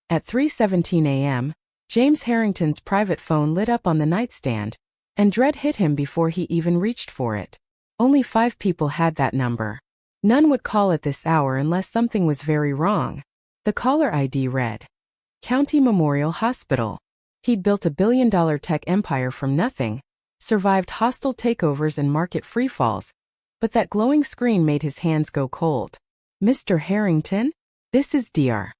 At 3:17 a.m., James Harrington's private phone lit up on the nightstand, and dread hit him before he even reached for it. Only 5 people had that number. None would call at this hour unless something was very wrong. The caller ID read, County Memorial Hospital. He'd built a billion-dollar tech empire from nothing, survived hostile takeovers and market freefalls, but that glowing screen made his hands go cold. Mr. Harrington? This is Dr.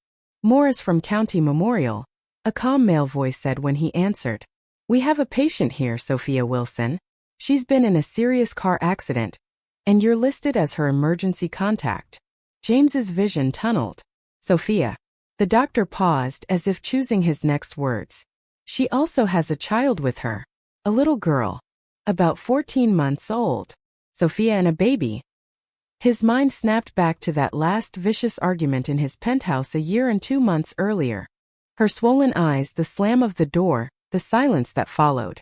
Morris from County Memorial, a calm male voice said when he answered. We have a patient here, Sophia Wilson. She's been in a serious car accident, and you're listed as her emergency contact. James's vision tunneled. Sophia. The doctor paused as if choosing his next words. She also has a child with her. A little girl. About 14 months old. Sophia and a baby. His mind snapped back to that last vicious argument in his penthouse a year and 2 months earlier. Her swollen eyes, the slam of the door, the silence that followed.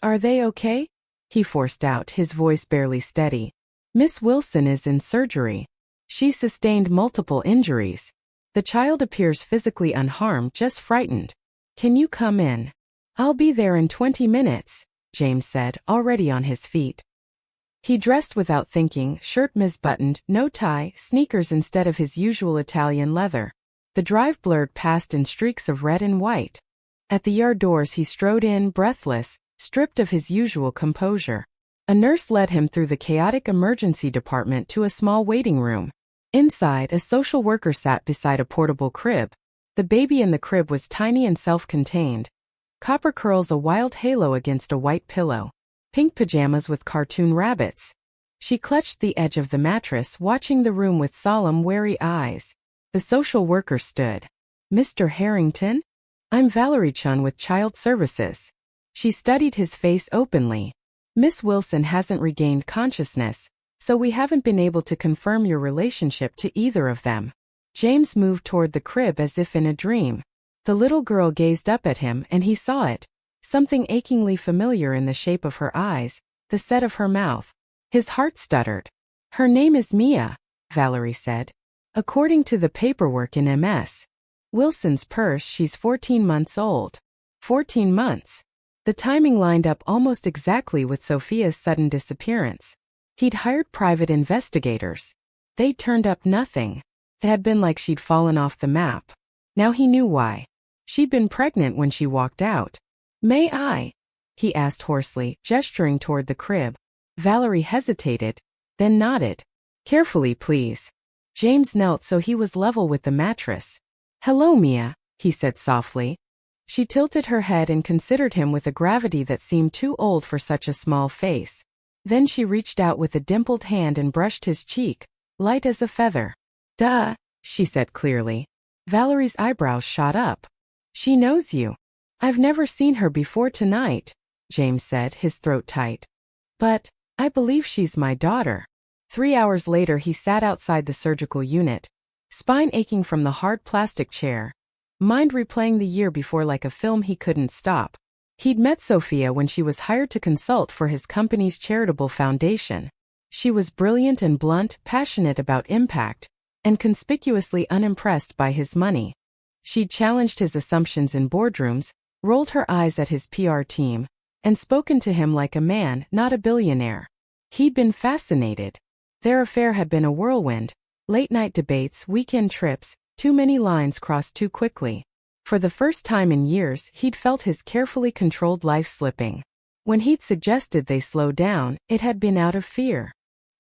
Are they okay? He forced out, his voice barely steady. Miss Wilson is in surgery. She sustained multiple injuries. The child appears physically unharmed, just frightened. Can you come in? I'll be there in 20 minutes, James said, already on his feet. He dressed without thinking, shirt misbuttoned, no tie, sneakers instead of his usual Italian leather. The drive blurred past in streaks of red and white. At the yard doors he strode in, breathless, stripped of his usual composure. A nurse led him through the chaotic emergency department to a small waiting room. Inside, a social worker sat beside a portable crib. The baby in the crib was tiny and self-contained. Copper curls a wild halo against a white pillow. Pink pajamas with cartoon rabbits. She clutched the edge of the mattress, watching the room with solemn, wary eyes. The social worker stood. Mr. Harrington? I'm Valerie Chun with Child Services. She studied his face openly. Miss Wilson hasn't regained consciousness, so we haven't been able to confirm your relationship to either of them. James moved toward the crib as if in a dream. The little girl gazed up at him and he saw it. Something achingly familiar in the shape of her eyes, the set of her mouth. His heart stuttered. Her name is Mia, Valerie said. According to the paperwork in MS. Wilson's purse, she's 14 months old. 14 months. The timing lined up almost exactly with Sophia's sudden disappearance. He'd hired private investigators. They turned up nothing. It had been like she'd fallen off the map. Now he knew why. She'd been pregnant when she walked out. May I? He asked hoarsely, gesturing toward the crib. Valerie hesitated, then nodded. Carefully, please. James knelt so he was level with the mattress. Hello, Mia, he said softly. She tilted her head and considered him with a gravity that seemed too old for such a small face. Then she reached out with a dimpled hand and brushed his cheek, light as a feather. Duh, she said clearly. Valerie's eyebrows shot up. She knows you. I've never seen her before tonight, James said, his throat tight. But, I believe she's my daughter. 3 hours later he sat outside the surgical unit, spine aching from the hard plastic chair, mind replaying the year before like a film he couldn't stop. He'd met Sophia when she was hired to consult for his company's charitable foundation. She was brilliant and blunt, passionate about impact, and conspicuously unimpressed by his money. She'd challenged his assumptions in boardrooms, rolled her eyes at his PR team, and spoken to him like a man, not a billionaire. He'd been fascinated. Their affair had been a whirlwind. Late-night debates, weekend trips, too many lines crossed too quickly. For the first time in years, he'd felt his carefully controlled life slipping. When he'd suggested they slow down, it had been out of fear.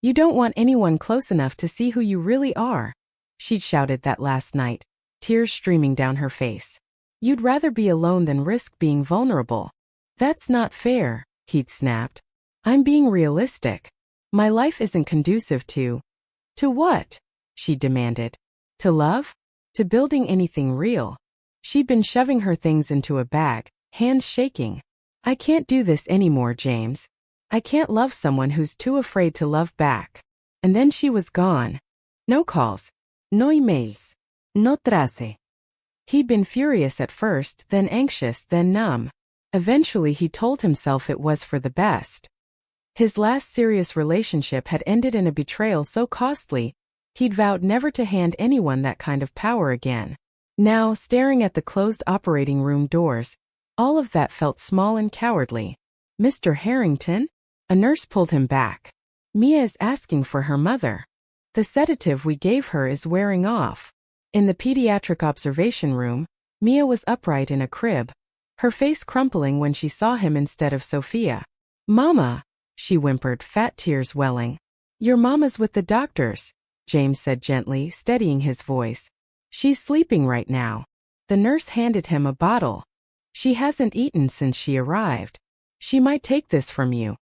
You don't want anyone close enough to see who you really are, she'd shouted that last night, tears streaming down her face. You'd rather be alone than risk being vulnerable. That's not fair, he'd snapped. I'm being realistic. My life isn't conducive to what? She demanded. To love? To building anything real. She'd been shoving her things into a bag, hands shaking. I can't do this anymore, James. I can't love someone who's too afraid to love back. And then she was gone. No calls. No emails. No trace. He'd been furious at first, then anxious, then numb. Eventually he told himself it was for the best. His last serious relationship had ended in a betrayal so costly, he'd vowed never to hand anyone that kind of power again. Now, staring at the closed operating room doors, all of that felt small and cowardly. Mr. Harrington? A nurse pulled him back. Mia is asking for her mother. The sedative we gave her is wearing off. In the pediatric observation room, Mia was upright in a crib, her face crumpling when she saw him instead of Sophia. "Mama," she whimpered, fat tears welling. "Your mama's with the doctors," James said gently, steadying his voice. "She's sleeping right now." The nurse handed him a bottle. "She hasn't eaten since she arrived. She might take this from you."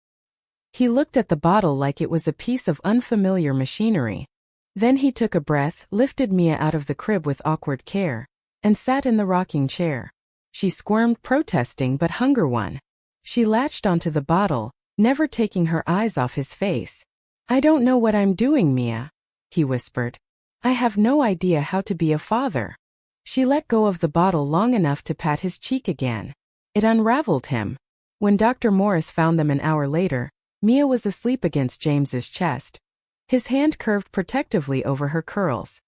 He looked at the bottle like it was a piece of unfamiliar machinery. Then he took a breath, lifted Mia out of the crib with awkward care, and sat in the rocking chair. She squirmed, protesting, but hunger won. She latched onto the bottle, never taking her eyes off his face. "I don't know what I'm doing, Mia," he whispered. "I have no idea how to be a father." She let go of the bottle long enough to pat his cheek again. It unraveled him. When Dr. Morris found them an hour later, Mia was asleep against James's chest. His hand curved protectively over her curls.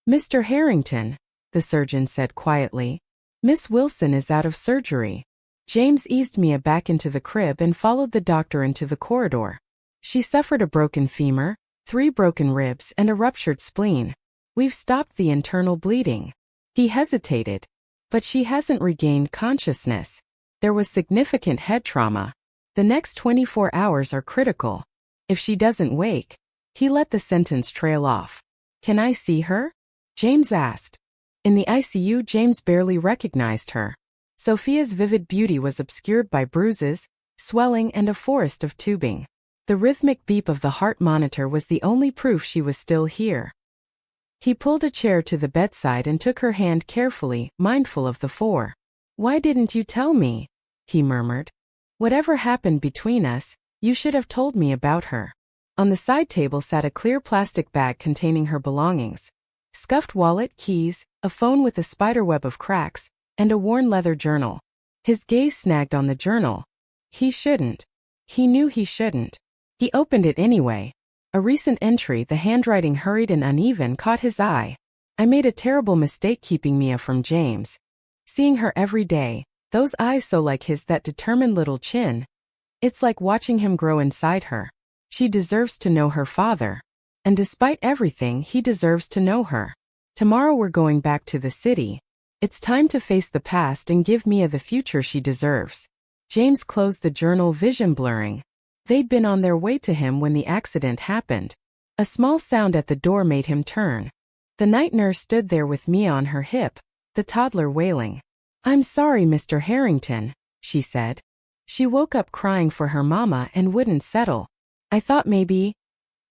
"Mr. Harrington," the surgeon said quietly, "Miss Wilson is out of surgery." James eased Mia back into the crib and followed the doctor into the corridor. "She suffered a broken femur, 3 broken ribs, and a ruptured spleen. We've stopped the internal bleeding." He hesitated. "But she hasn't regained consciousness. There was significant head trauma. The next 24 hours are critical. If she doesn't wake..." He let the sentence trail off. "Can I see her?" James asked. In the ICU, James barely recognized her. Sophia's vivid beauty was obscured by bruises, swelling, and a forest of tubing. The rhythmic beep of the heart monitor was the only proof she was still here. He pulled a chair to the bedside and took her hand carefully, mindful of the 4. "Why didn't you tell me?" he murmured. "Whatever happened between us, you should have told me about her." On the side table sat a clear plastic bag containing her belongings. Scuffed wallet, keys, a phone with a spiderweb of cracks, and a worn leather journal. His gaze snagged on the journal. He shouldn't. He knew he shouldn't. He opened it anyway. A recent entry, the handwriting hurried and uneven, caught his eye. "I made a terrible mistake keeping Mia from James. Seeing her every day, those eyes so like his, that determined little chin. It's like watching him grow inside her. She deserves to know her father. And despite everything, he deserves to know her. Tomorrow we're going back to the city. It's time to face the past and give Mia the future she deserves." James closed the journal, vision blurring. They'd been on their way to him when the accident happened. A small sound at the door made him turn. The night nurse stood there with Mia on her hip, the toddler wailing. "I'm sorry, Mr. Harrington," she said. She woke up crying for her mama and wouldn't settle. "I thought maybe..."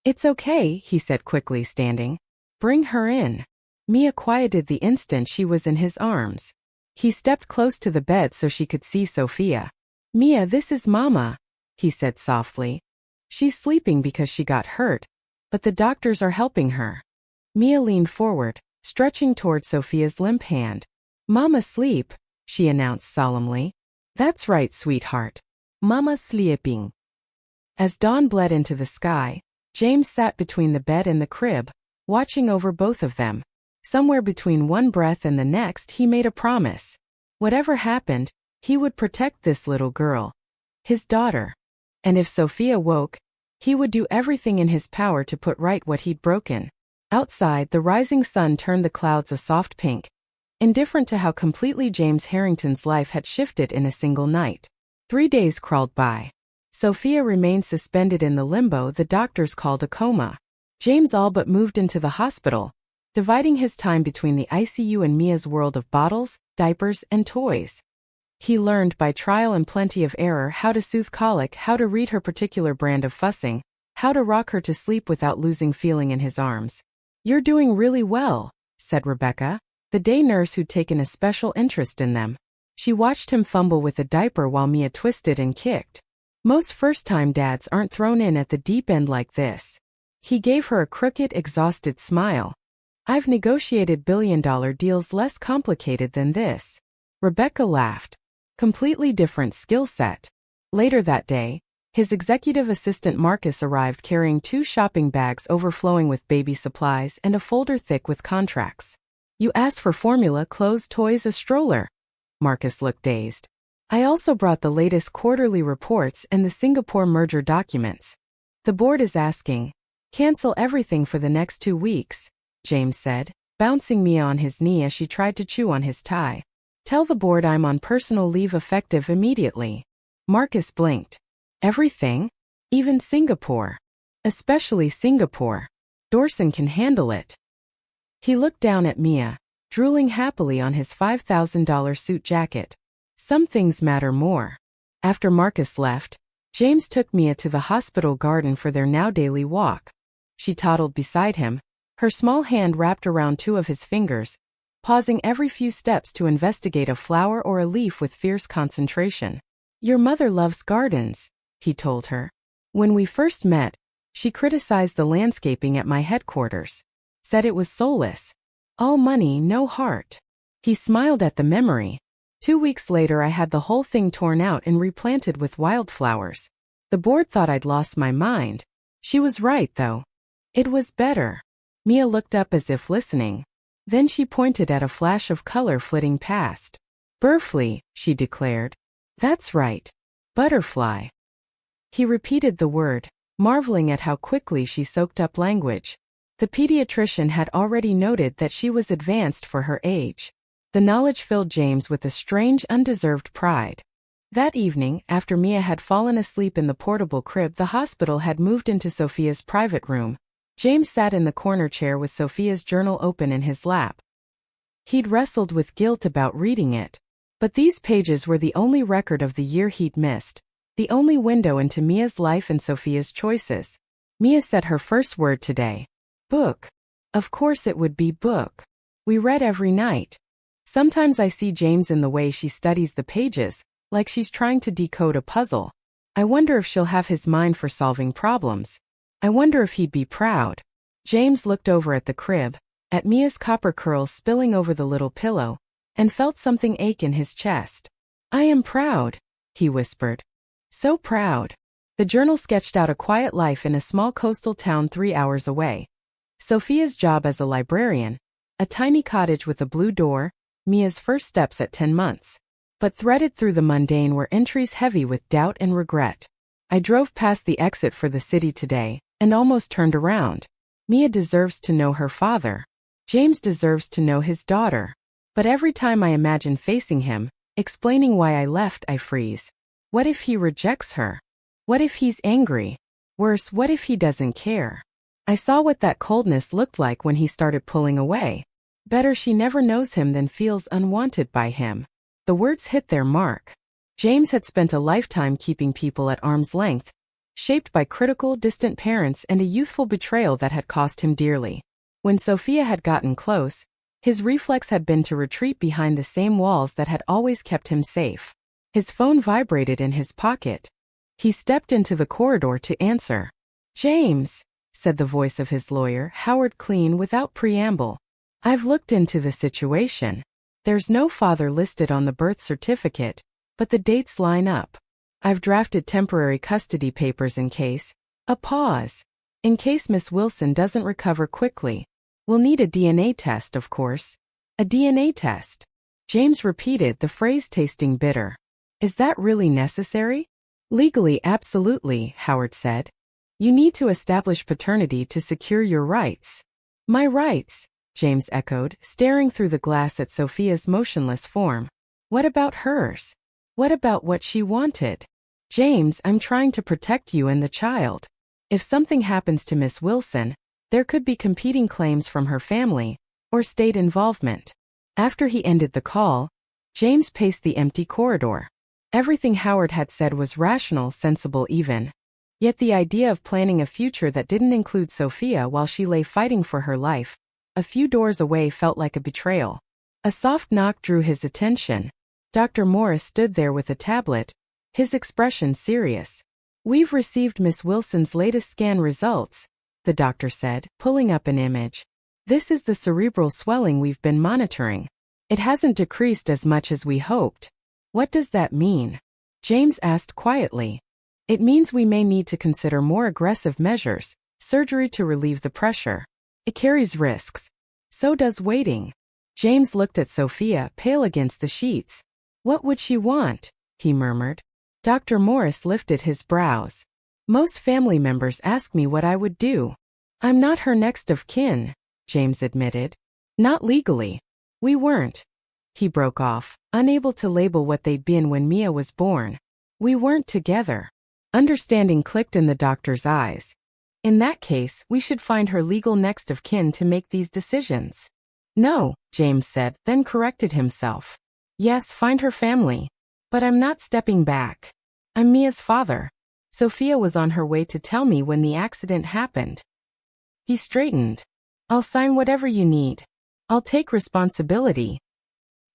"It's okay," he said quickly, standing. "Bring her in." Mia quieted the instant she was in his arms. He stepped close to the bed so she could see Sophia. "Mia, this is Mama," he said softly. "She's sleeping because she got hurt, but the doctors are helping her." Mia leaned forward, stretching toward Sophia's limp hand. "Mama's asleep," she announced solemnly. "That's right, sweetheart. Mama's sleeping." As dawn bled into the sky, James sat between the bed and the crib, watching over both of them. Somewhere between one breath and the next, he made a promise. Whatever happened, he would protect this little girl, his daughter. And if Sophia woke, he would do everything in his power to put right what he'd broken. Outside, the rising sun turned the clouds a soft pink, indifferent to how completely James Harrington's life had shifted in a single night. 3 days crawled by. Sophia remained suspended in the limbo the doctors called a coma. James all but moved into the hospital, dividing his time between the ICU and Mia's world of bottles, diapers, and toys. He learned by trial and plenty of error how to soothe colic, how to read her particular brand of fussing, how to rock her to sleep without losing feeling in his arms. "You're doing really well," said Rebecca, the day nurse who'd taken a special interest in them. She watched him fumble with a diaper while Mia twisted and kicked. Most first-time dads aren't thrown in at the deep end like this. He gave her a crooked, exhausted smile. "I've negotiated billion-dollar deals less complicated than this." Rebecca laughed. Completely different skill set. Later that day, his executive assistant Marcus arrived carrying 2 shopping bags overflowing with baby supplies and a folder thick with contracts. You asked for formula, clothes, toys, a stroller. Marcus looked dazed. I also brought the latest quarterly reports and the Singapore merger documents. The board is asking. Cancel everything for the next 2 weeks, James said, bouncing Mia on his knee as she tried to chew on his tie. Tell the board I'm on personal leave effective immediately. Marcus blinked. Everything? Even Singapore. Especially Singapore. Dorson can handle it. He looked down at Mia, drooling happily on his $5,000 suit jacket. Some things matter more. After Marcus left, James took Mia to the hospital garden for their now daily walk. She toddled beside him, her small hand wrapped around 2 of his fingers, pausing every few steps to investigate a flower or a leaf with fierce concentration. Your mother loves gardens, he told her. When we first met, she criticized the landscaping at my headquarters. Said it was soulless. All money, no heart. He smiled at the memory. 2 weeks later I had the whole thing torn out and replanted with wildflowers. The board thought I'd lost my mind. She was right, though. It was better. Mia looked up as if listening. Then she pointed at a flash of color flitting past. Burfly, she declared. That's right. Butterfly. He repeated the word, marveling at how quickly she soaked up language. The pediatrician had already noted that she was advanced for her age. The knowledge filled James with a strange, undeserved pride. That evening, after Mia had fallen asleep in the portable crib the hospital had moved into Sophia's private room, James sat in the corner chair with Sophia's journal open in his lap. He'd wrestled with guilt about reading it. But these pages were the only record of the year he'd missed, the only window into Mia's life and Sophia's choices. Mia said her first word today. Book. Of course it would be book. We read every night. Sometimes I see James in the way she studies the pages, like she's trying to decode a puzzle. I wonder if she'll have his mind for solving problems. I wonder if he'd be proud. James looked over at the crib, at Mia's copper curls spilling over the little pillow, and felt something ache in his chest. I am proud, he whispered. So proud. The journal sketched out a quiet life in a small coastal town 3 hours away. Sophia's job as a librarian, a tiny cottage with a blue door, Mia's first steps at 10 months. But threaded through the mundane were entries heavy with doubt and regret. I drove past the exit for the city today, and almost turned around. Mia deserves to know her father. James deserves to know his daughter. But every time I imagine facing him, explaining why I left, I freeze. What if he rejects her? What if he's angry? Worse, what if he doesn't care? I saw what that coldness looked like when he started pulling away. Better she never knows him than feels unwanted by him. The words hit their mark. James had spent a lifetime keeping people at arm's length, shaped by critical, distant parents and a youthful betrayal that had cost him dearly. When Sophia had gotten close, his reflex had been to retreat behind the same walls that had always kept him safe. His phone vibrated in his pocket. He stepped into the corridor to answer. James, said the voice of his lawyer, Howard Clean, without preamble. I've looked into the situation. There's no father listed on the birth certificate, but the dates line up. I've drafted temporary custody papers in case. A pause. In case Miss Wilson doesn't recover quickly. We'll need a DNA test, of course. A DNA test. James repeated, the phrase tasting bitter. Is that really necessary? Legally, absolutely, Howard said. You need to establish paternity to secure your rights. My rights, James echoed, staring through the glass at Sophia's motionless form. What about hers? What about what she wanted? James, I'm trying to protect you and the child. If something happens to Miss Wilson, there could be competing claims from her family, or state involvement. After he ended the call, James paced the empty corridor. Everything Howard had said was rational, sensible even. Yet the idea of planning a future that didn't include Sophia while she lay fighting for her life, a few doors away, felt like a betrayal. A soft knock drew his attention. Dr. Morris stood there with a tablet, his expression serious. We've received Miss Wilson's latest scan results, the doctor said, pulling up an image. This is the cerebral swelling we've been monitoring. It hasn't decreased as much as we hoped. What does that mean? James asked quietly. It means we may need to consider more aggressive measures, surgery to relieve the pressure. It carries risks. So does waiting. James looked at Sophia, pale against the sheets. What would she want? He murmured. Dr. Morris lifted his brows. Most family members ask me what I would do. I'm not her next of kin, James admitted. Not legally. We weren't. He broke off, unable to label what they'd been when Mia was born. We weren't together. Understanding clicked in the doctor's eyes. In that case, we should find her legal next of kin to make these decisions. No, James said, then corrected himself. Yes, find her family. But I'm not stepping back. I'm Mia's father. Sophia was on her way to tell me when the accident happened. He straightened. I'll sign whatever you need. I'll take responsibility.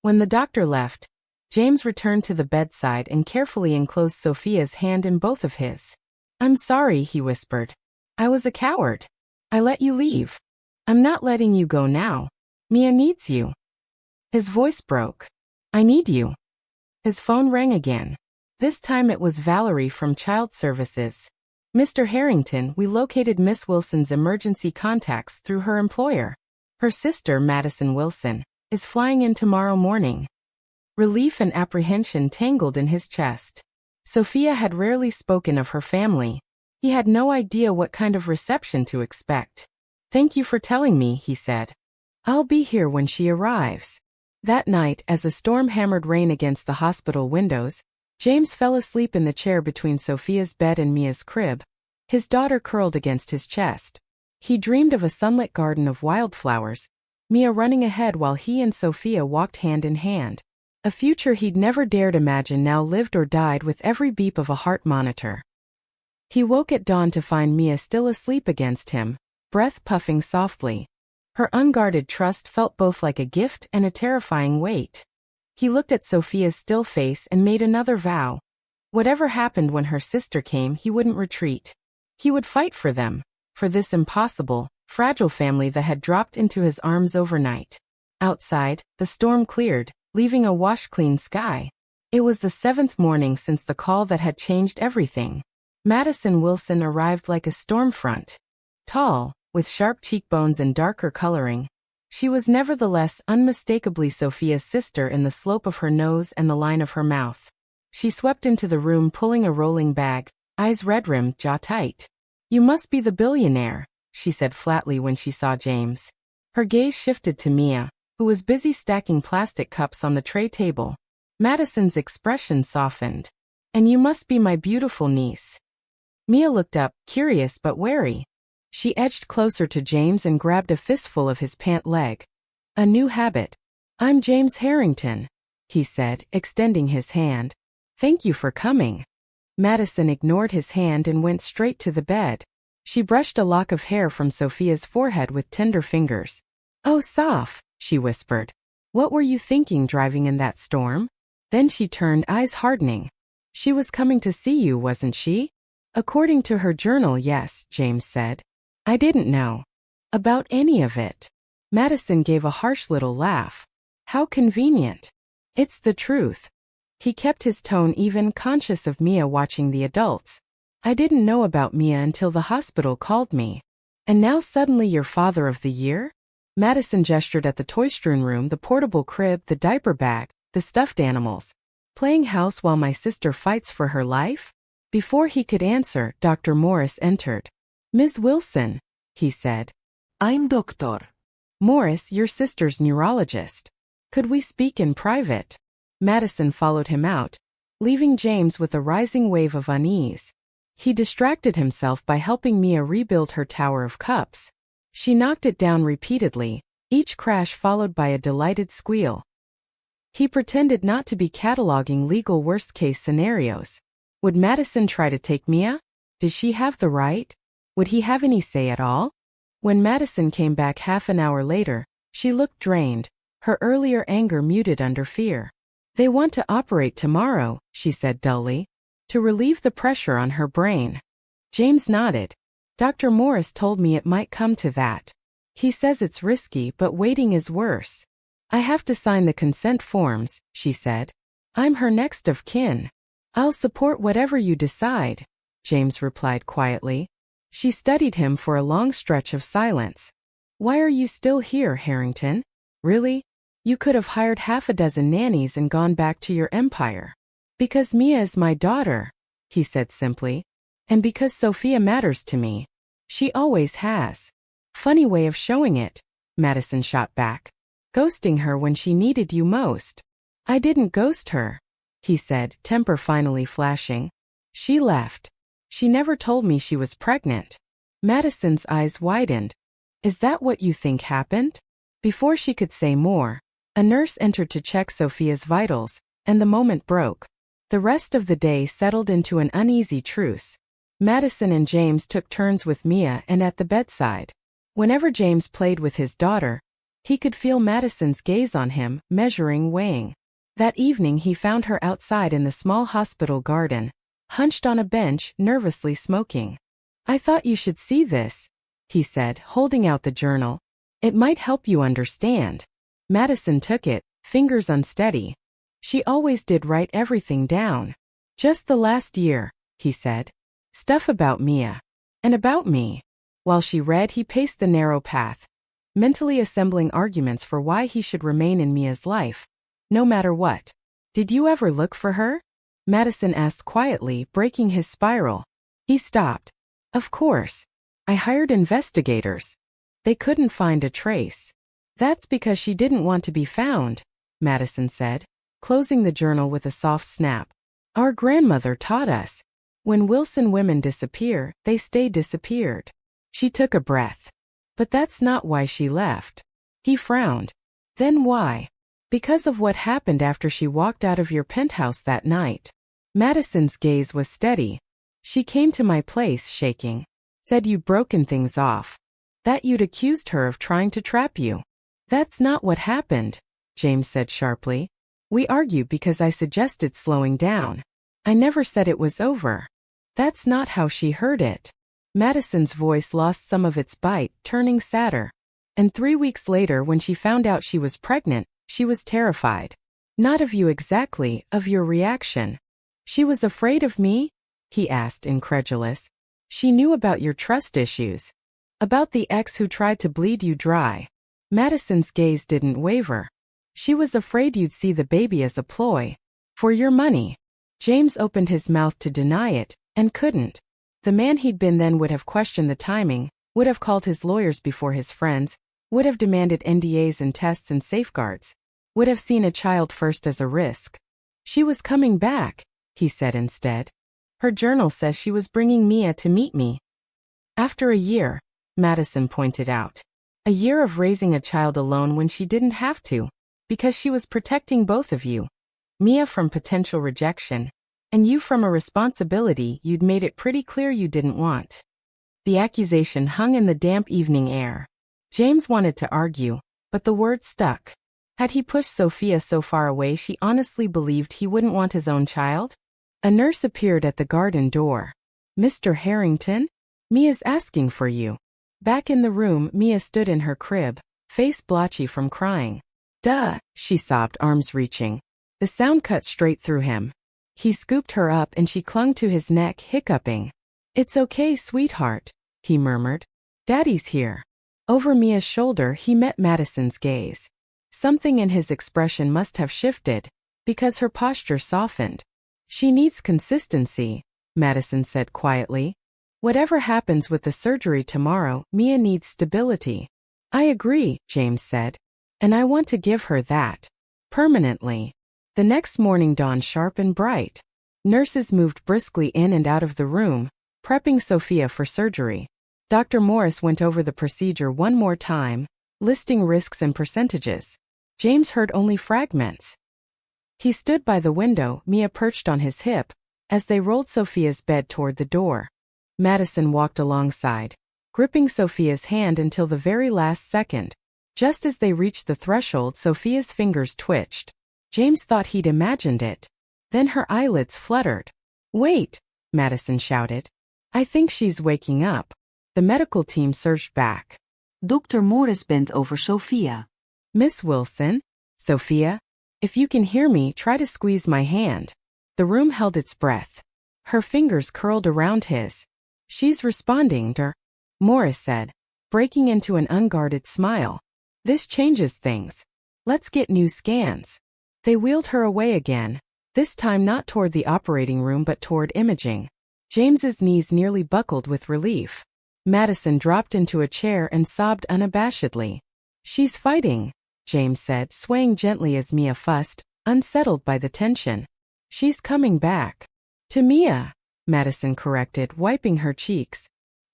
When the doctor left, James returned to the bedside and carefully enclosed Sophia's hand in both of his. I'm sorry, he whispered. I was a coward. I let you leave. I'm not letting you go now. Mia needs you. His voice broke. I need you. His phone rang again. This time it was Valerie from Child Services. Mr. Harrington, we located Miss Wilson's emergency contacts through her employer. Her sister, Madison Wilson, is flying in tomorrow morning. Relief and apprehension tangled in his chest. Sophia had rarely spoken of her family. He had no idea what kind of reception to expect. Thank you for telling me, he said. I'll be here when she arrives. That night, as a storm hammered rain against the hospital windows, James fell asleep in the chair between Sophia's bed and Mia's crib, his daughter curled against his chest. He dreamed of a sunlit garden of wildflowers, Mia running ahead while he and Sophia walked hand in hand. A future he'd never dared imagine now lived or died with every beep of a heart monitor. He woke at dawn to find Mia still asleep against him, breath puffing softly. Her unguarded trust felt both like a gift and a terrifying weight. He looked at Sophia's still face and made another vow. Whatever happened when her sister came, he wouldn't retreat. He would fight for them, for this impossible, fragile family that had dropped into his arms overnight. Outside, the storm cleared, leaving a wash-clean sky. It was the 7th morning since the call that had changed everything. Madison Wilson arrived like a storm front. Tall, with sharp cheekbones and darker coloring, she was nevertheless unmistakably Sophia's sister in the slope of her nose and the line of her mouth. She swept into the room pulling a rolling bag, eyes red-rimmed, jaw tight. You must be the billionaire, she said flatly when she saw James. Her gaze shifted to Mia, who was busy stacking plastic cups on the tray table. Madison's expression softened. And you must be my beautiful niece. Mia looked up, curious but wary. She edged closer to James and grabbed a fistful of his pant leg. A new habit. I'm James Harrington, he said, extending his hand. Thank you for coming. Madison ignored his hand and went straight to the bed. She brushed a lock of hair from Sophia's forehead with tender fingers. Oh, Soph, she whispered. What were you thinking driving in that storm? Then she turned, eyes hardening. She was coming to see you, wasn't she? According to her journal, yes, James said. I didn't know about any of it. Madison gave a harsh little laugh. How convenient. It's the truth. He kept his tone even, conscious of Mia watching the adults. I didn't know about Mia until the hospital called me. And now suddenly you're father of the year? Madison gestured at the toy-strewn room, the portable crib, the diaper bag, the stuffed animals. Playing house while my sister fights for her life? Before he could answer, Dr. Morris entered. Ms. Wilson, he said. I'm Dr. Morris, your sister's neurologist. Could we speak in private? Madison followed him out, leaving James with a rising wave of unease. He distracted himself by helping Mia rebuild her tower of cups. She knocked it down repeatedly, each crash followed by a delighted squeal. He pretended not to be cataloging legal worst-case scenarios. Would Madison try to take Mia? Did she have the right? Would he have any say at all? When Madison came back half an hour later, she looked drained, her earlier anger muted under fear. They want to operate tomorrow, she said dully, to relieve the pressure on her brain. James nodded. Dr. Morris told me it might come to that. He says it's risky, but waiting is worse. I have to sign the consent forms, she said. I'm her next of kin. I'll support whatever you decide, James replied quietly. She studied him for a long stretch of silence. Why are you still here, Harrington? Really? You could have hired half a dozen nannies and gone back to your empire. Because Mia is my daughter, he said simply. And because Sophia matters to me. She always has. Funny way of showing it, Madison shot back. Ghosting her when she needed you most. I didn't ghost her, he said, temper finally flashing. She left. She never told me she was pregnant. Madison's eyes widened. Is that what you think happened? Before she could say more, a nurse entered to check Sophia's vitals, and the moment broke. The rest of the day settled into an uneasy truce. Madison and James took turns with Mia and at the bedside. Whenever James played with his daughter, he could feel Madison's gaze on him, measuring, weighing. That evening he found her outside in the small hospital garden, hunched on a bench, nervously smoking. I thought you should see this, he said, holding out the journal. It might help you understand. Madison took it, fingers unsteady. She always did write everything down. Just the last year, he said. Stuff about Mia. And about me. While she read, he paced the narrow path, mentally assembling arguments for why he should remain in Mia's life, no matter what. Did you ever look for her? Madison asked quietly, breaking his spiral. He stopped. Of course. I hired investigators. They couldn't find a trace. That's because she didn't want to be found, Madison said, closing the journal with a soft snap. Our grandmother taught us. When Wilson women disappear, they stay disappeared. She took a breath. But that's not why she left. He frowned. Then why? Because of what happened after she walked out of your penthouse that night. Madison's gaze was steady. She came to my place shaking. Said you'd broken things off. That you'd accused her of trying to trap you. That's not what happened, James said sharply. We argued because I suggested slowing down. I never said it was over. That's not how she heard it. Madison's voice lost some of its bite, turning sadder. And 3 weeks later, when she found out she was pregnant, she was terrified. Not of you exactly, of your reaction. She was afraid of me? He asked, incredulous. She knew about your trust issues. About the ex who tried to bleed you dry. Madison's gaze didn't waver. She was afraid you'd see the baby as a ploy. For your money. James opened his mouth to deny it, and couldn't. The man he'd been then would have questioned the timing, would have called his lawyers before his friends, would have demanded NDAs and tests and safeguards, would have seen a child first as a risk. She was coming back, he said instead. Her journal says she was bringing Mia to meet me. After a year, Madison pointed out. A year of raising a child alone when she didn't have to, because she was protecting both of you. Mia from potential rejection, and you from a responsibility you'd made it pretty clear you didn't want. The accusation hung in the damp evening air. James wanted to argue, but the words stuck. Had he pushed Sophia so far away she honestly believed he wouldn't want his own child? A nurse appeared at the garden door. Mr. Harrington? Mia's asking for you. Back in the room, Mia stood in her crib, face blotchy from crying. Duh, she sobbed, arms reaching. The sound cut straight through him. He scooped her up and she clung to his neck, hiccuping. It's okay, sweetheart, he murmured. Daddy's here. Over Mia's shoulder he met Madison's gaze. Something in his expression must have shifted, because her posture softened. She needs consistency, Madison said quietly. Whatever happens with the surgery tomorrow, Mia needs stability. I agree, James said. And I want to give her that. Permanently. The next morning dawned sharp and bright. Nurses moved briskly in and out of the room, prepping Sophia for surgery. Dr. Morris went over the procedure one more time, listing risks and percentages. James heard only fragments. He stood by the window, Mia perched on his hip, as they rolled Sophia's bed toward the door. Madison walked alongside, gripping Sophia's hand until the very last second. Just as they reached the threshold, Sophia's fingers twitched. James thought he'd imagined it. Then her eyelids fluttered. Wait, Madison shouted. I think she's waking up. The medical team surged back. Dr. Morris bent over Sophia. Miss Wilson? Sophia? If you can hear me, try to squeeze my hand. The room held its breath. Her fingers curled around his. She's responding, Morris said, breaking into an unguarded smile. This changes things. Let's get new scans. They wheeled her away again, this time not toward the operating room but toward imaging. James's knees nearly buckled with relief. Madison dropped into a chair and sobbed unabashedly. She's fighting, James said, swaying gently as Mia fussed, unsettled by the tension. She's coming back. To Mia, Madison corrected, wiping her cheeks.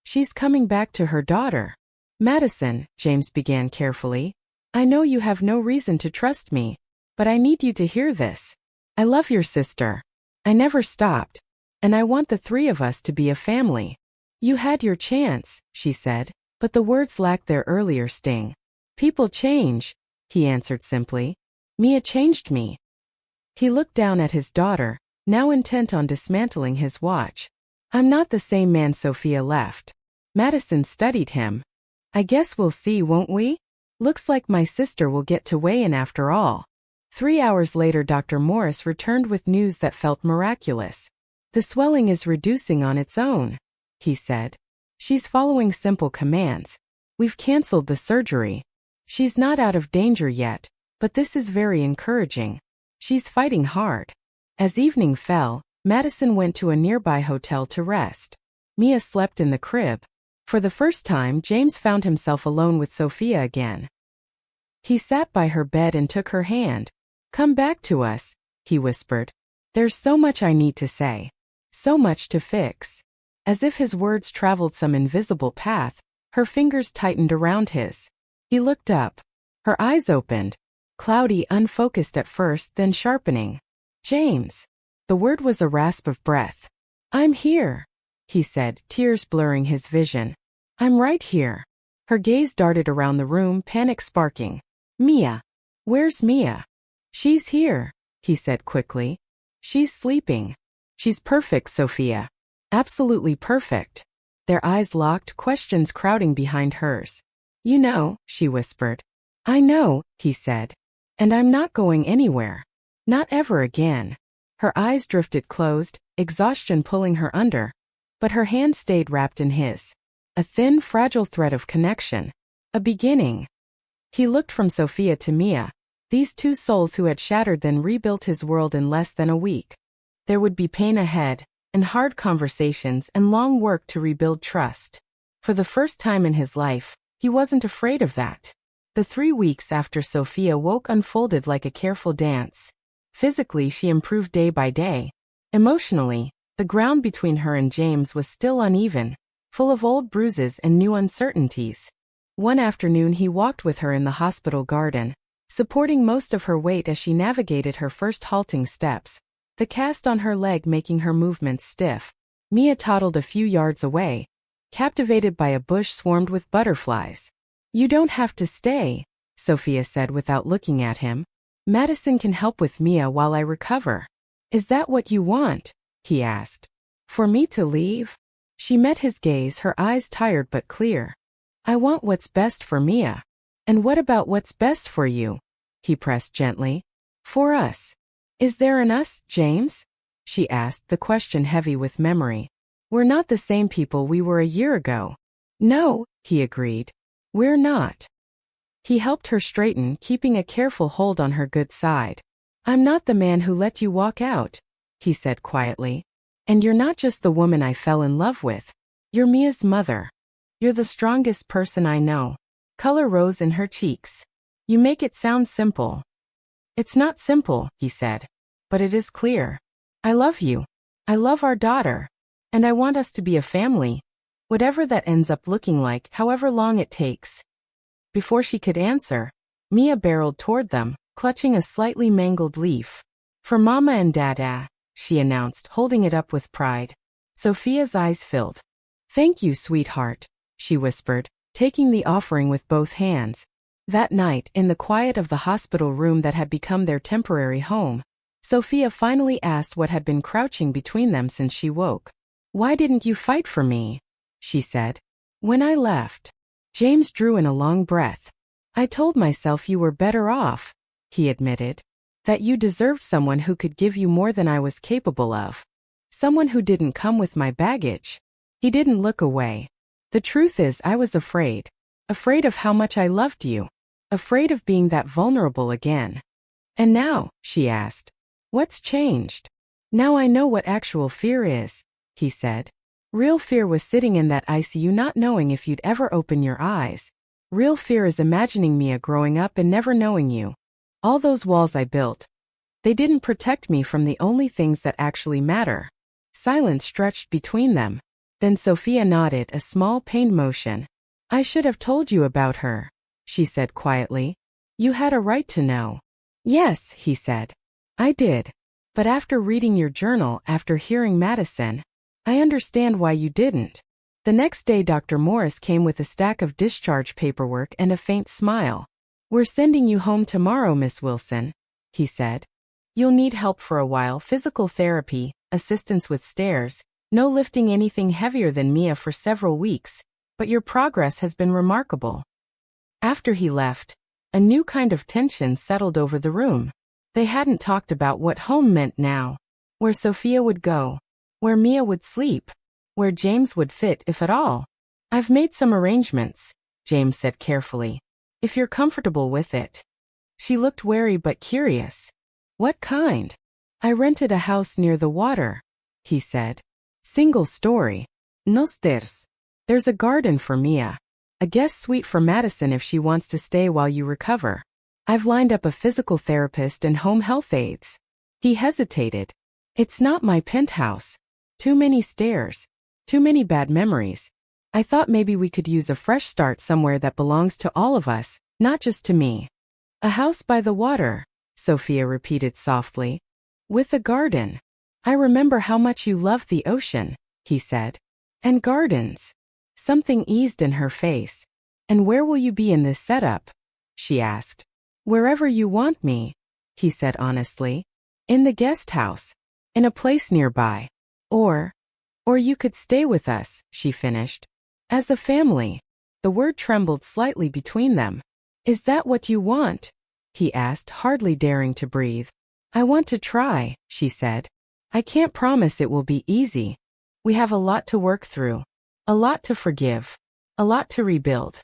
She's coming back to her daughter. Madison, James began carefully, I know you have no reason to trust me, but I need you to hear this. I love your sister. I never stopped. And I want the three of us to be a family. You had your chance, she said, but the words lacked their earlier sting. People change, he answered simply. Mia changed me. He looked down at his daughter, now intent on dismantling his watch. I'm not the same man. Sophia left. Madison studied him. I guess we'll see, won't we? Looks like my sister will get to weigh in after all. 3 hours later, Dr. Morris returned with news that felt miraculous. The swelling is reducing on its own, he said. She's following simple commands. We've canceled the surgery. She's not out of danger yet, but this is very encouraging. She's fighting hard. As evening fell, Madison went to a nearby hotel to rest. Mia slept in the crib. For the first time, James found himself alone with Sophia again. He sat by her bed and took her hand. Come back to us, he whispered. There's so much I need to say. So much to fix. As if his words traveled some invisible path, her fingers tightened around his. He looked up. Her eyes opened. Cloudy, unfocused at first, then sharpening. James. The word was a rasp of breath. I'm here, he said, tears blurring his vision. I'm right here. Her gaze darted around the room, panic sparking. Mia. Where's Mia? She's here, he said quickly. She's sleeping. She's perfect, Sophia. Absolutely perfect. Their eyes locked, questions crowding behind hers. You know, she whispered. I know, he said. And I'm not going anywhere. Not ever again. Her eyes drifted closed, exhaustion pulling her under. But her hand stayed wrapped in his. A thin, fragile thread of connection. A beginning. He looked from Sophia to Mia, these two souls who had shattered then rebuilt his world in less than a week. There would be pain ahead, and hard conversations and long work to rebuild trust. For the first time in his life, he wasn't afraid of that. The 3 weeks after Sophia woke unfolded like a careful dance. Physically, she improved day by day. Emotionally, the ground between her and James was still uneven, full of old bruises and new uncertainties. One afternoon he walked with her in the hospital garden, supporting most of her weight as she navigated her first halting steps, the cast on her leg making her movements stiff. Mia toddled a few yards away, captivated by a bush swarmed with butterflies. You don't have to stay, Sophia said without looking at him. Madison can help with Mia while I recover. Is that what you want? He asked. For me to leave? She met his gaze, her eyes tired but clear. I want what's best for Mia. And what about what's best for you? He pressed gently. For us. Is there an us, James? She asked, the question heavy with memory. We're not the same people we were a year ago. No, he agreed. We're not. He helped her straighten, keeping a careful hold on her good side. I'm not the man who let you walk out, he said quietly. And you're not just the woman I fell in love with. You're Mia's mother. You're the strongest person I know. Color rose in her cheeks. You make it sound simple. It's not simple, he said. But it is clear. I love you. I love our daughter. And I want us to be a family. Whatever that ends up looking like, however long it takes. Before she could answer, Mia barreled toward them, clutching a slightly mangled leaf. For Mama and Dada, she announced, holding it up with pride. Sophia's eyes filled. Thank you, sweetheart, she whispered, taking the offering with both hands. That night, in the quiet of the hospital room that had become their temporary home, Sophia finally asked what had been crouching between them since she woke. Why didn't you fight for me? She said. When I left. James drew in a long breath. I told myself you were better off, he admitted. That you deserved someone who could give you more than I was capable of. Someone who didn't come with my baggage. He didn't look away. The truth is I was afraid. Afraid of how much I loved you. afraid of being that vulnerable again. And now, she asked, what's changed? Now I know what actual fear is, he said. Real fear was sitting in that ICU not knowing if you'd ever open your eyes. Real fear is imagining Mia growing up and never knowing you. All those walls I built, they didn't protect me from the only things that actually matter. Silence stretched between them. Then Sophia nodded, a small pained motion. I should have told you about her, she said quietly. You had a right to know. Yes, he said. I did. But after reading your journal, after hearing Madison, I understand why you didn't. The next day Dr. Morris came with a stack of discharge paperwork and a faint smile. We're sending you home tomorrow, Miss Wilson, he said. You'll need help for a while, physical therapy, assistance with stairs, no lifting anything heavier than Mia for several weeks, but your progress has been remarkable. After he left, a new kind of tension settled over the room. They hadn't talked about what home meant now, where Sophia would go, where Mia would sleep, where James would fit, if at all. I've made some arrangements, James said carefully, if you're comfortable with it. She looked wary but curious. What kind? I rented a house near the water, he said. Single story. No stairs. There's a garden for Mia. A guest suite for Madison if she wants to stay while you recover. I've lined up a physical therapist and home health aides. He hesitated. It's not my penthouse. Too many stairs. Too many bad memories. I thought maybe we could use a fresh start somewhere that belongs to all of us, not just to me. A house by the water, Sophia repeated softly. With a garden. I remember how much you love the ocean, he said. And gardens. Something eased in her face. And where will you be in this setup? She asked. Wherever you want me, he said honestly. In the guest house. In a place nearby. Or you could stay with us, she finished. As a family. The word trembled slightly between them. Is that what you want? He asked, hardly daring to breathe. I want to try, she said. I can't promise it will be easy. We have a lot to work through. A lot to forgive. A lot to rebuild.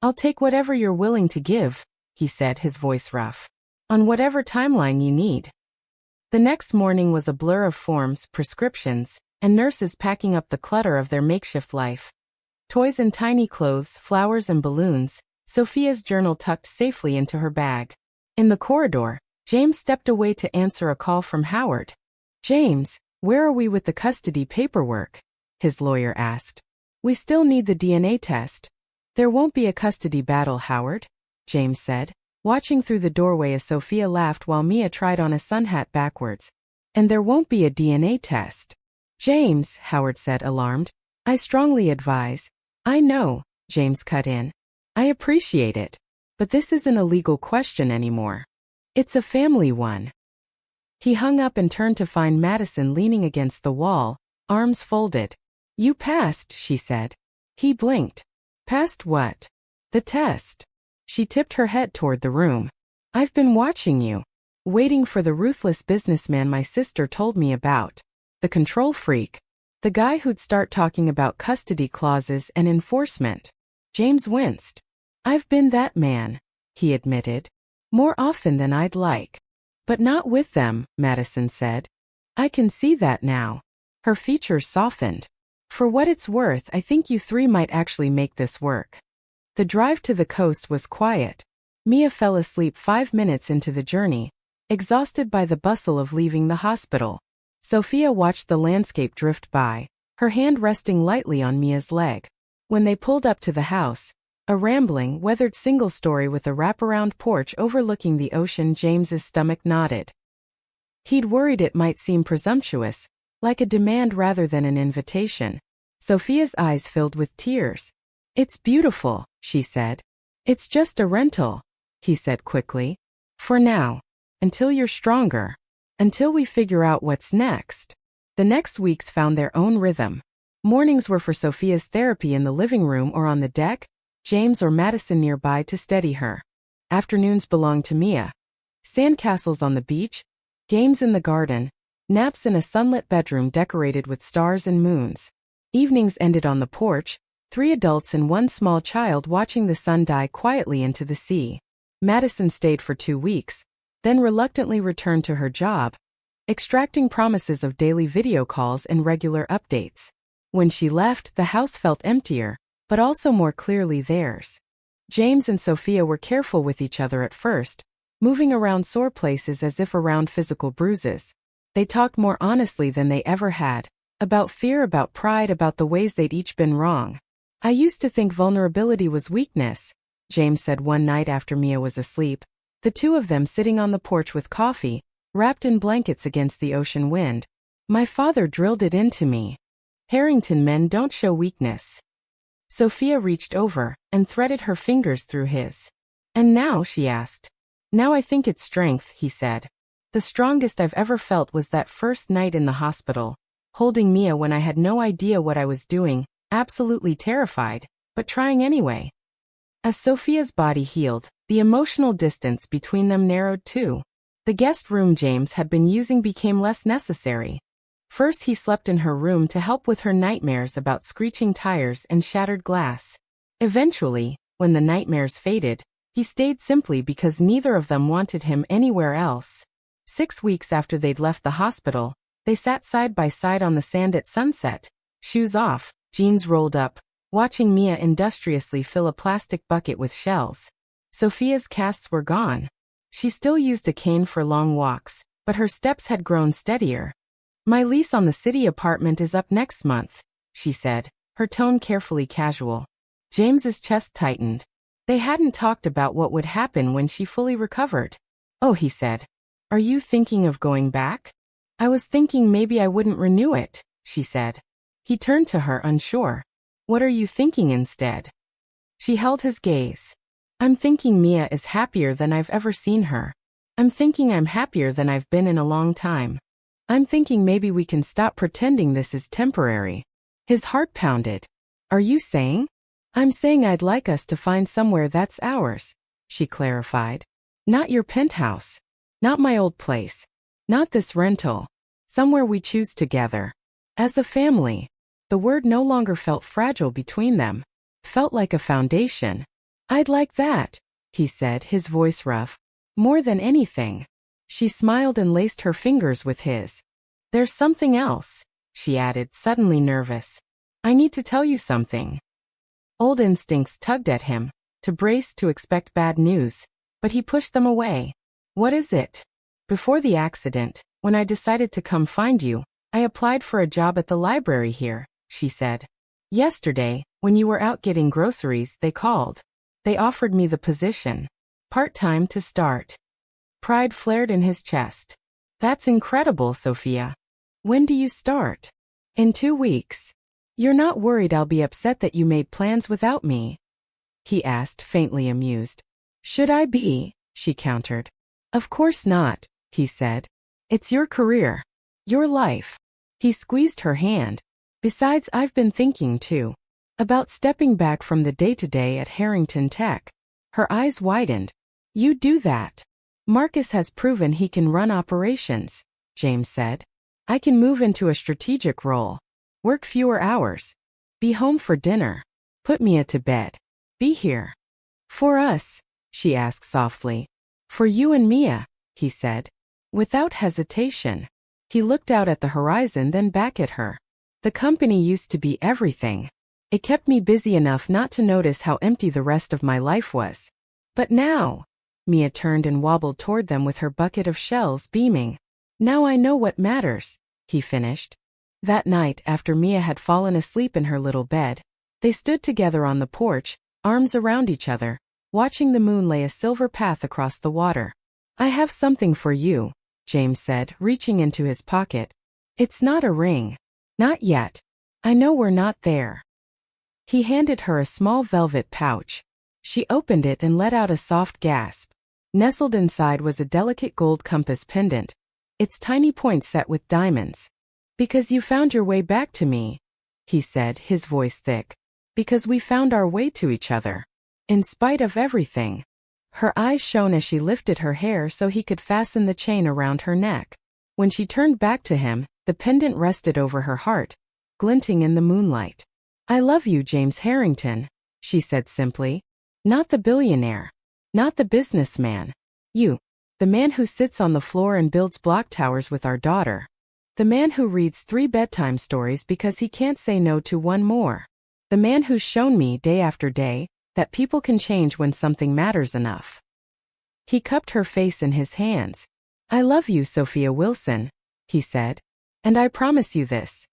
I'll take whatever you're willing to give, he said, his voice rough. On whatever timeline you need. The next morning was a blur of forms, prescriptions, and nurses packing up the clutter of their makeshift life. Toys and tiny clothes, flowers and balloons, Sophia's journal tucked safely into her bag. In the corridor, James stepped away to answer a call from Howard. James, where are we with the custody paperwork? His lawyer asked. We still need the DNA test. There won't be a custody battle, Howard, James said, watching through the doorway as Sophia laughed while Mia tried on a sun hat backwards. And there won't be a DNA test. James, Howard said, alarmed. I strongly advise. I know, James cut in. I appreciate it. But this isn't a legal question anymore. It's a family one. He hung up and turned to find Madison leaning against the wall, arms folded. You passed, she said. He blinked. Passed what? The test. She tipped her head toward the room. I've been watching you. Waiting for the ruthless businessman my sister told me about. The control freak. The guy who'd start talking about custody clauses and enforcement. James winced. I've been that man, he admitted. More often than I'd like. But not with them, Madison said. I can see that now. Her features softened. For what it's worth, I think you three might actually make this work. The drive to the coast was quiet. Mia fell asleep 5 minutes into the journey, exhausted by the bustle of leaving the hospital. Sophia watched the landscape drift by, her hand resting lightly on Mia's leg. When they pulled up to the house, a rambling, weathered single-story with a wraparound porch overlooking the ocean, James's stomach knotted. He'd worried it might seem presumptuous, like a demand rather than an invitation. Sophia's eyes filled with tears. It's beautiful, she said. It's just a rental, he said quickly. For now. Until you're stronger. Until we figure out what's next. The next weeks found their own rhythm. Mornings were for Sophia's therapy in the living room or on the deck, James or Madison nearby to steady her. Afternoons belonged to Mia. Sandcastles on the beach, games in the garden, naps in a sunlit bedroom decorated with stars and moons. Evenings ended on the porch, 3 adults and 1 small child watching the sun die quietly into the sea. Madison stayed for 2 weeks, then reluctantly returned to her job, extracting promises of daily video calls and regular updates. When she left, the house felt emptier, but also more clearly theirs. James and Sophia were careful with each other at first, moving around sore places as if around physical bruises. They talked more honestly than they ever had, about fear, about pride, about the ways they'd each been wrong. "I used to think vulnerability was weakness," James said one night after Mia was asleep, the two of them sitting on the porch with coffee, wrapped in blankets against the ocean wind. "My father drilled it into me. Harrington men don't show weakness." Sophia reached over and threaded her fingers through his. "And now?" she asked. "Now I think it's strength," he said. "The strongest I've ever felt was that first night in the hospital, holding Mia when I had no idea what I was doing, absolutely terrified, but trying anyway." As Sophia's body healed, the emotional distance between them narrowed too. The guest room James had been using became less necessary. First he slept in her room to help with her nightmares about screeching tires and shattered glass. Eventually, when the nightmares faded, he stayed simply because neither of them wanted him anywhere else. 6 weeks after they'd left the hospital, they sat side by side on the sand at sunset, shoes off, jeans rolled up, watching Mia industriously fill a plastic bucket with shells. Sophia's casts were gone. She still used a cane for long walks, but her steps had grown steadier. "My lease on the city apartment is up next month," she said, her tone carefully casual. James's chest tightened. They hadn't talked about what would happen when she fully recovered. "Oh," he said. "Are you thinking of going back?" "I was thinking maybe I wouldn't renew it," she said. He turned to her, unsure. "What are you thinking instead?" She held his gaze. "I'm thinking Mia is happier than I've ever seen her. I'm thinking I'm happier than I've been in a long time. I'm thinking maybe we can stop pretending this is temporary." His heart pounded. "Are you saying?" "I'm saying I'd like us to find somewhere that's ours," she clarified. "Not your penthouse. Not my old place. Not this rental. Somewhere we choose together. As a family." The word no longer felt fragile between them. Felt like a foundation. "I'd like that," he said, his voice rough. "More than anything." She smiled and laced her fingers with his. "There's something else," she added, suddenly nervous. "I need to tell you something." Old instincts tugged at him, to brace, to expect bad news, but he pushed them away. "What is it?" "Before the accident, when I decided to come find you, I applied for a job at the library here," she said. "Yesterday, when you were out getting groceries, they called. They offered me the position. Part-time to start." Pride flared in his chest. "That's incredible, Sophia. When do you start?" "In 2 weeks. You're not worried I'll be upset that you made plans without me?" he asked, faintly amused. "Should I be?" she countered. "Of course not," he said. "It's your career. Your life." He squeezed her hand. "Besides, I've been thinking too. About stepping back from the day-to-day at Harrington Tech." Her eyes widened. "You do that. Marcus has proven he can run operations," James said. "I can move into a strategic role. Work fewer hours. Be home for dinner. Put Mia to bed. Be here." "For us?" she asked softly. "For you and Mia," he said. Without hesitation. He looked out at the horizon, then back at her. "The company used to be everything. It kept me busy enough not to notice how empty the rest of my life was. But now," Mia turned and wobbled toward them with her bucket of shells, beaming. "Now I know what matters," he finished. That night, after Mia had fallen asleep in her little bed, they stood together on the porch, arms around each other, watching the moon lay a silver path across the water. "I have something for you," James said, reaching into his pocket. "It's not a ring. Not yet. I know we're not there." He handed her a small velvet pouch. She opened it and let out a soft gasp. Nestled inside was a delicate gold compass pendant, its tiny points set with diamonds. "Because you found your way back to me," he said, his voice thick. "Because we found our way to each other. In spite of everything." Her eyes shone as she lifted her hair so he could fasten the chain around her neck. When she turned back to him, the pendant rested over her heart, glinting in the moonlight. I love you, James Harrington, she said simply. Not the billionaire. Not the businessman. You. The man who sits on the floor and builds block towers with our daughter. The man who reads 3 bedtime stories because he can't say no to one more. The man who's shown me day after day that people can change when something matters enough. He cupped her face in his hands. I love you, Sophia Wilson, he said. And I promise you this.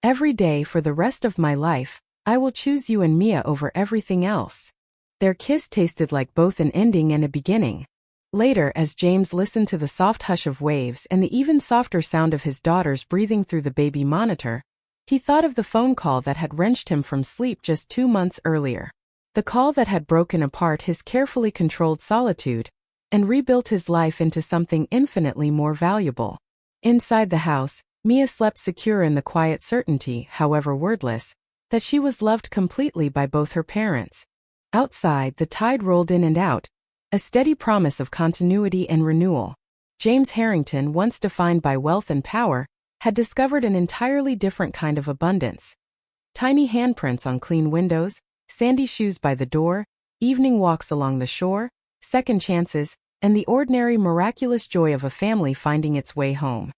Every day for the rest of my life, I will choose you and Mia over everything else. Their kiss tasted like both an ending and a beginning. Later, as James listened to the soft hush of waves and the even softer sound of his daughters breathing through the baby monitor, he thought of the phone call that had wrenched him from sleep just 2 months earlier. The call that had broken apart his carefully controlled solitude and rebuilt his life into something infinitely more valuable. Inside the house, Mia slept secure in the quiet certainty, however wordless, that she was loved completely by both her parents. Outside, the tide rolled in and out, a steady promise of continuity and renewal. James Harrington, once defined by wealth and power, had discovered an entirely different kind of abundance. Tiny handprints on clean windows, sandy shoes by the door, evening walks along the shore, second chances, and the ordinary miraculous joy of a family finding its way home.